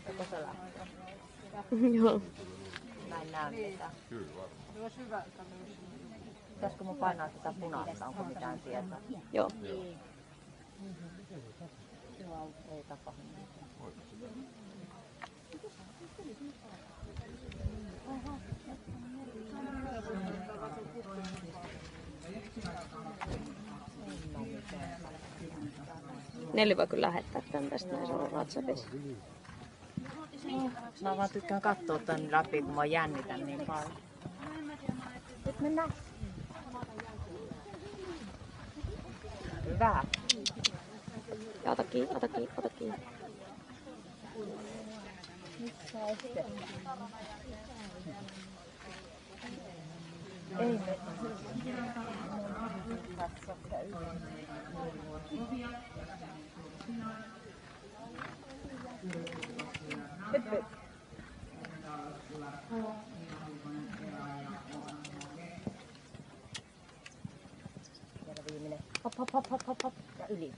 Joko se lähtee? Joo. Mä en näe mitään. Kyllä. Pitäisikö mun painaa tätä punaista? Onko mitään tietoa? Joo. Ei tapahdu mitään. Nelli voi kyllä lähettää tän tästä näin sanoa WhatsAppissa. Mä vaan tykkään katsoa tän läpi, kun mä jännitän niin paljon. Nyt mennään. Hyvä. Ja ota kiinni, ota kiinni, ota kiinni. Ei me. Vielä viimeinen. Hop, hop, hop, hop, hop, hop. Ja yli.